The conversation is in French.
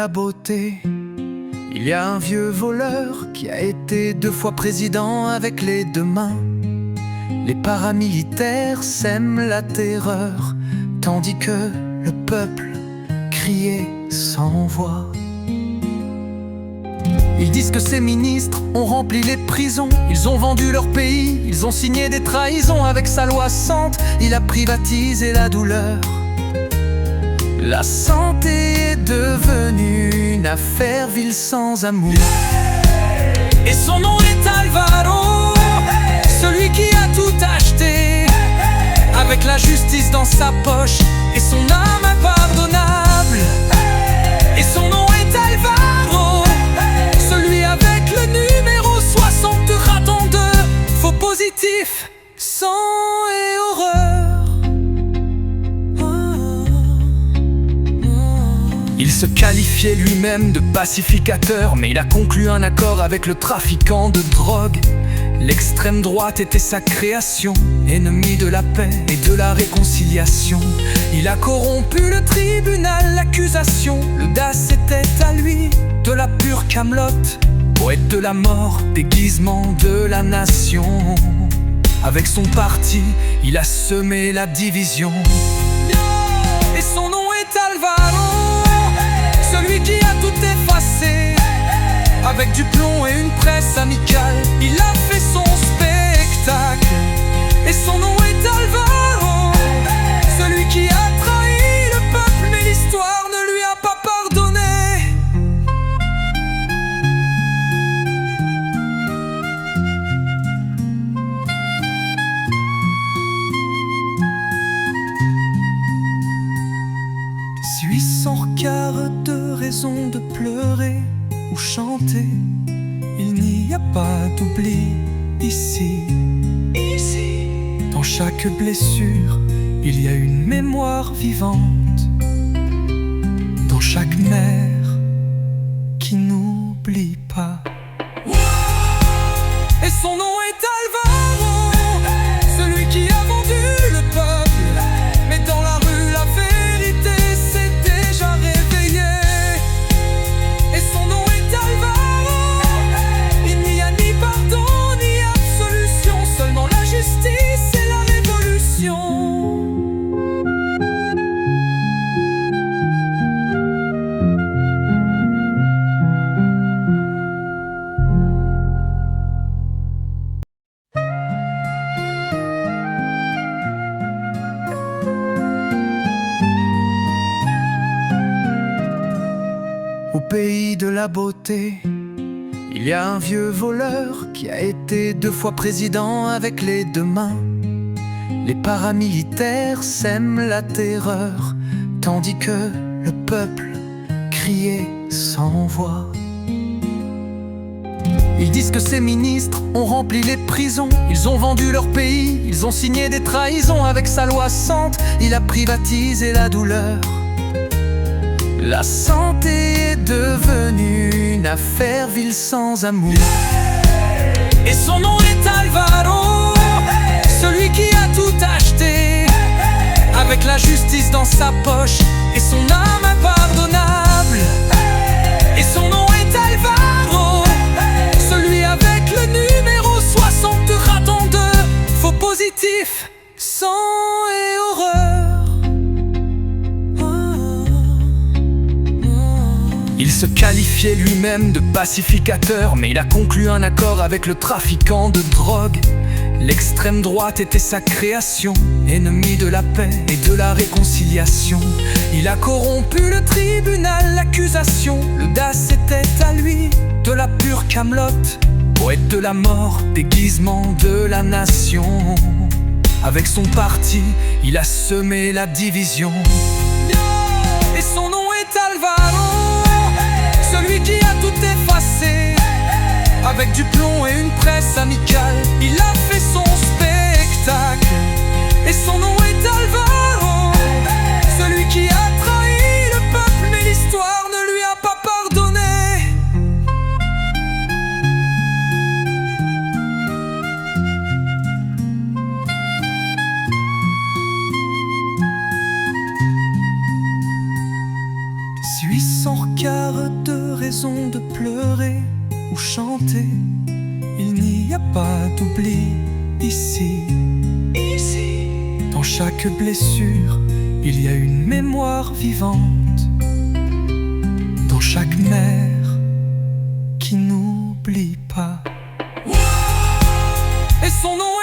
la beauté. Il y a un vieux voleur qui a été 2 fois président avec les 2 mains. Les paramilitaires sèment la terreur, tandis que le peuple criait sans voix. Ils disent que ces ministres ont rempli les prisons. Ils ont vendu leur pays, ils ont signé des trahisons. Avec sa loi Sante, il a privatisé la douleur. La santé est devenue une affaire vile sans amour. Et son nom est Alvaro, celui qui a tout acheté, avec la justice dans sa poche et son âme impardonnable. Et son nom est Alvaro, celui avec le numéro 60 raton de faux positif, sang et horreur. Il se qualifiait lui-même de pacificateur, mais il a conclu un accord avec le trafiquant de drogue. L'extrême droite était sa création, ennemi de la paix et de la réconciliation. Il a corrompu le tribunal, l'accusation. Le DAS était à lui de la pure camelote, poète de la mort, déguisement de la nation. Avec son parti, il a semé la division. Et son nom est Alvaro, celui qui a tout effacé. Avec du plomb et une presse amicale, il a fait son spectacle. Et son nom est Alvaro, celui qui a trahi le peuple, mais l'histoire ne lui a pas pardonné. Suis sans regard de raison de pleurer ou chanter. Il n'y a pas d'oubli ici. Dans chaque blessure, il y a une mémoire vivante. Dans chaque mère qui n'oublie pas. Et son nom est Alvaro, celui qui a vendu le peuple. Mais dans la rue, la vérité s'est déjà réveillée. Et son nom est Alvaro, il n'y a ni pardon ni absolution, seulement la justice et la révolution. Au pays de la beauté, il y a un vieux voleur qui a été 2 fois président avec les 2 mains. Les paramilitaires sèment la terreur, tandis que le peuple criait sans voix. Ils disent que ces ministres ont rempli les prisons. Ils ont vendu leur pays, ils ont signé des trahisons. Avec sa loi Sante, il a privatisé la douleur. La santé est devenue une affaire vile sans amour. Et son nom est Alvaro, celui qui a tout acheté, avec la justice dans sa poche et son âme impardonnable. Et son nom est Alvaro, celui avec le numéro 60 raton de faux positif, sang et horreur. Il se qualifiait lui-même de pacificateur, mais il a conclu un accord avec le trafiquant de drogue. L'extrême droite était sa création, ennemi de la paix et de la réconciliation. Il a corrompu le tribunal, l'accusation. Le DAS était à lui de la pure camelote, poète de la mort, déguisement de la nation. Avec son parti, il a semé la division. Et son nom est Alvaro, celui qui a tout effacé. Avec du plomb et une presse amicale, il a fait son spectacle. Et son nom est Alvaro, celui qui a trahi le peuple, mais l'histoire ne lui a pas pardonné. Suis sans regard pleurer ou chanter. Il n'y a pas d'oubli ici. Dans chaque blessure, il y a une mémoire vivante. Dans chaque mère qui n'oublie pas. Et son nom